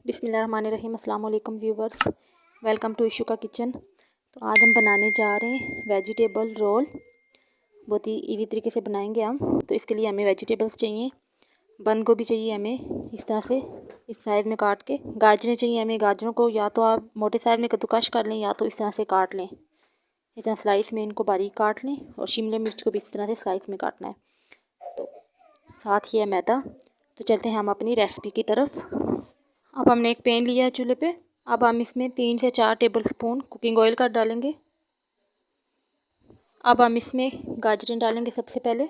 बिस्मिल्लाहिर्रहमानिर्रहीम। अस्सलाम वालेकुम व्यूवर्स, वेलकम टू इशू का किचन। तो आज हम बनाने जा रहे हैं वेजिटेबल रोल। बहुत ही इजी तरीके से बनाएंगे हम। तो इसके लिए हमें वेजिटेबल्स चाहिए। बंद गोभी चाहिए हमें इस तरह से इस साइज़ में काट के। गाजरें चाहिए हमें। गाजरों को या तो आप मोटे साइज़ में कद्दूकश कर लें या तो इस तरह से काट लें। इस तरह स्लाइस में इनको बारीक काट लें और शिमला मिर्च को भी इस तरह से स्लाइस में काटना है। तो साथ ही है मैदा। तो चलते हैं हम अपनी रेसिपी की तरफ। अब हमने एक पैन लिया है चूल्हे पे। अब हम इसमें 3 से 4 टेबल स्पून कुकिंग ऑयल का डालेंगे। अब हम इसमें गाजरें डालेंगे सबसे पहले।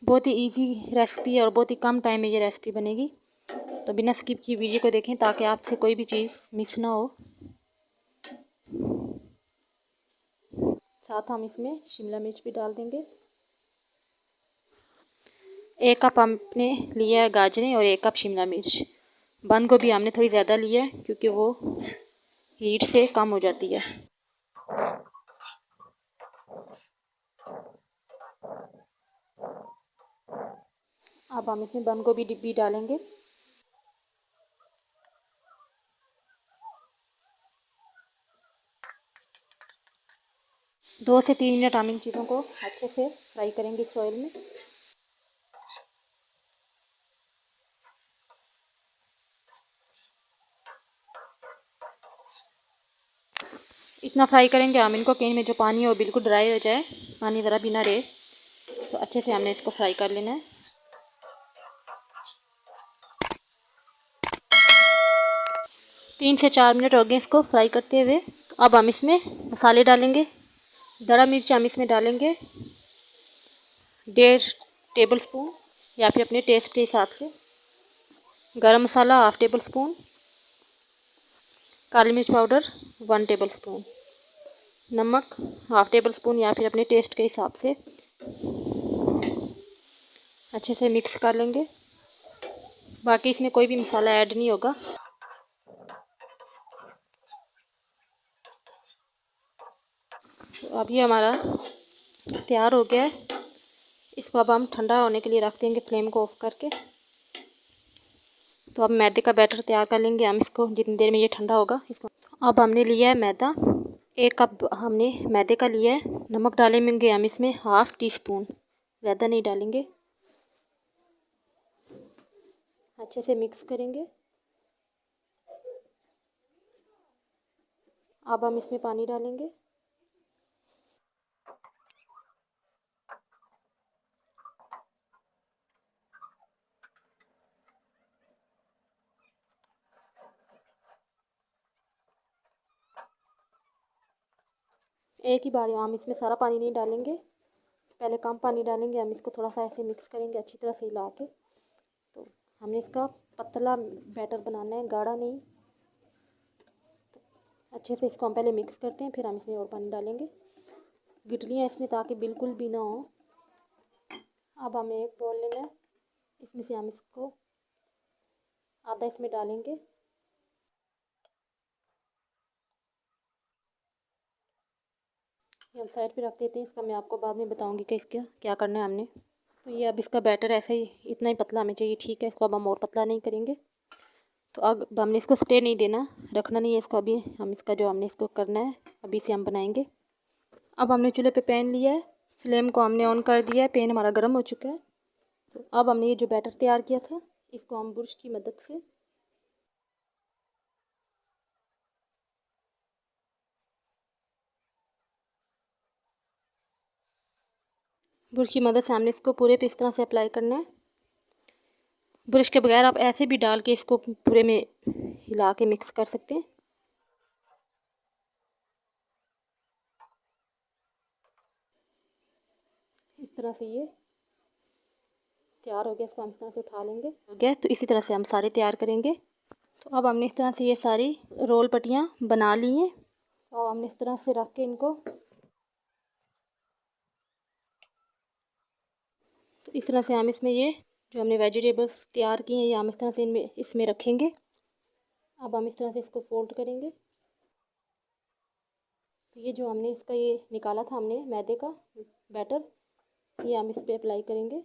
बहुत ही इजी रेसिपी है और बहुत ही कम टाइम में ये रेसिपी बनेगी। तो बिना स्किप की वीडियो को देखें ताकि आपसे कोई भी चीज़ मिस ना हो। साथ हम इसमें शिमला मिर्च भी डाल देंगे। 1 कप हमने लिया है गाजरें और 1 कप शिमला मिर्च। बंद गोभी हमने थोड़ी ज़्यादा लिया है क्योंकि वो हीट से कम हो जाती है। अब हम इसमें बंद गोभी भी डालेंगे। दो से 3 मिनट हम इन चीज़ों को अच्छे से फ्राई करेंगे इस ऑयल में। इतना फ्राई करेंगे हम इनको कि इनमें जो पानी है वो बिल्कुल ड्राई हो जाए, पानी ज़रा भी ना रहे। तो अच्छे से हमने इसको फ्राई कर लेना है। 3 से 4 मिनट हो गए इसको फ्राई करते हुए। तो अब हम इसमें मसाले डालेंगे। दड़ा मिर्च हम इसमें डालेंगे 1.5 टेबल स्पून या फिर अपने टेस्ट के हिसाब से। गरम मसाला 1/2 टेबल स्पून। काली मिर्च पाउडर 1 टेबल स्पून। नमक 1/2 टेबल स्पून या फिर अपने टेस्ट के हिसाब से। अच्छे से मिक्स कर लेंगे। बाकी इसमें कोई भी मसाला ऐड नहीं होगा। तो अब ये हमारा तैयार हो गया है। इसको अब हम ठंडा होने के लिए रख देंगे फ्लेम को ऑफ करके। तो अब मैदे का बैटर तैयार कर लेंगे हम इसको जितनी देर में ये ठंडा होगा। इसको अब हमने लिया है मैदा। 1 कप हमने मैदे का लिया है। नमक डालेंगे हम इसमें 1/2 टी स्पून, ज़्यादा नहीं डालेंगे। अच्छे से मिक्स करेंगे। अब हम इसमें पानी डालेंगे। एक ही बार हम इसमें सारा पानी नहीं डालेंगे, पहले कम पानी डालेंगे। हम इसको थोड़ा सा ऐसे मिक्स करेंगे अच्छी तरह से हिला के। तो हमने इसका पतला बैटर बनाना है, गाढ़ा नहीं। अच्छे से इसको हम पहले मिक्स करते हैं, फिर हम इसमें और पानी डालेंगे। गिटलियाँ इसमें ताकि बिल्कुल भी ना हो। अब हमें एक बॉल लेना है। इसमें से हम इसको आधा इसमें डालेंगे। ये हम साइड पे रख देते हैं। इसका मैं आपको बाद में बताऊंगी कि इसका क्या करना है हमने। तो ये अब इसका बैटर ऐसे ही इतना ही पतला हमें चाहिए, ठीक है। इसको अब हम और पतला नहीं करेंगे। तो अब हमने इसको स्टे नहीं देना, रखना नहीं है इसको। अभी हम इसका जो हमने इसको करना है अभी से हम बनाएंगे। अब हमने चूल्हे पे पैन लिया है, फ्लेम को हमने ऑन कर दिया है, पैन हमारा गर्म हो चुका है। तो अब हमने ये जो बैटर तैयार किया था इसको हम ब्रश की मदद से हमने इसको पूरे पे इस तरह से अप्लाई करना है। ब्रश के बगैर आप ऐसे भी डाल के इसको पूरे में हिला के मिक्स कर सकते हैं। इस तरह से ये तैयार हो गया। इसको हम इस तरह से उठा लेंगे। हो गया। तो इसी तरह से हम सारे तैयार करेंगे। तो अब हमने इस तरह से ये सारी रोल पट्टियाँ बना ली हैं और हमने इस तरह से रख के इनको, तो इस तरह से हम इसमें ये जो हमने वेजिटेबल्स तैयार किए हैं ये हम इस तरह से इनमें इसमें रखेंगे। अब हम इस तरह से इसको फोल्ड करेंगे। तो ये जो हमने इसका ये निकाला था हमने मैदे का बैटर, ये हम इस पर अप्लाई करेंगे।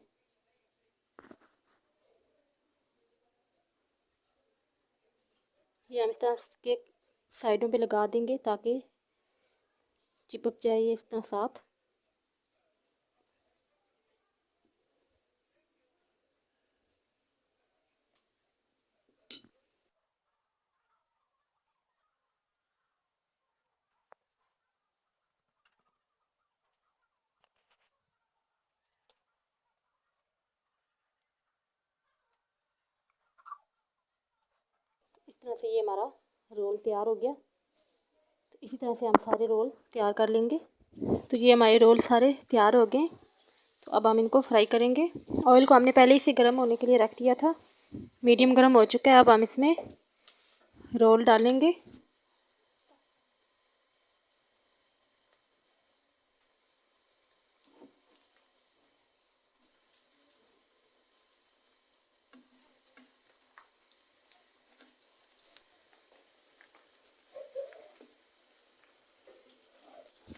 ये हम इस तरह के साइडों पे लगा देंगे ताकि चिपक जाए ये इस तरह साथ। इस तरह से ये हमारा रोल तैयार हो गया। तो इसी तरह से हम सारे रोल तैयार कर लेंगे। तो ये हमारे रोल सारे तैयार हो गए। तो अब हम इनको फ्राई करेंगे। ऑयल को हमने पहले ही से गर्म होने के लिए रख दिया था। मीडियम गर्म हो चुका है। अब हम इसमें रोल डालेंगे।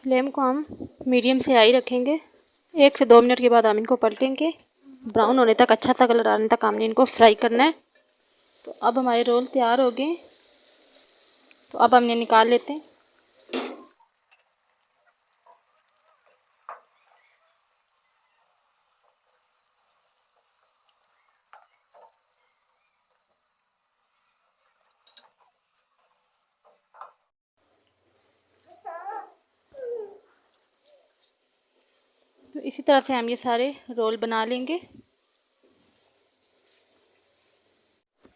फ्लेम को हम मीडियम से हाई रखेंगे। 1 से 2 मिनट के बाद हम इनको पलटेंगे। ब्राउन होने तक, अच्छा सा कलर आने तक हमने इनको फ्राई करना है। तो अब हमारे रोल तैयार हो गए। तो अब हमने निकाल लेते हैं। तो इसी तरह से हम ये सारे रोल बना लेंगे।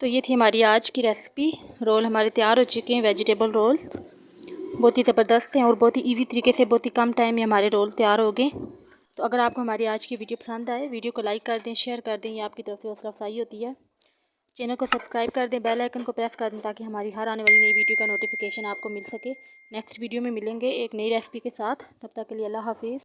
तो ये थी हमारी आज की रेसिपी। रोल हमारे तैयार हो चुके हैं, वेजिटेबल रोल। बहुत ही ज़बरदस्त हैं और बहुत ही इजी तरीके से, बहुत ही कम टाइम में हमारे रोल तैयार हो गए। तो अगर आपको हमारी आज की वीडियो पसंद आए, वीडियो को लाइक कर दें, शेयर कर दें। ये आपकी तरफ से हौसला अफजाई होती है। चैनल को सब्सक्राइब कर दें, बेल आइकन को प्रेस कर दें ताकि हमारी हर आने वाली नई वीडियो का नोटिफिकेशन आपको मिल सके। नेक्स्ट वीडियो में मिलेंगे एक नई रेसिपी के साथ। तब तक के लिए अल्लाह हाफिज़।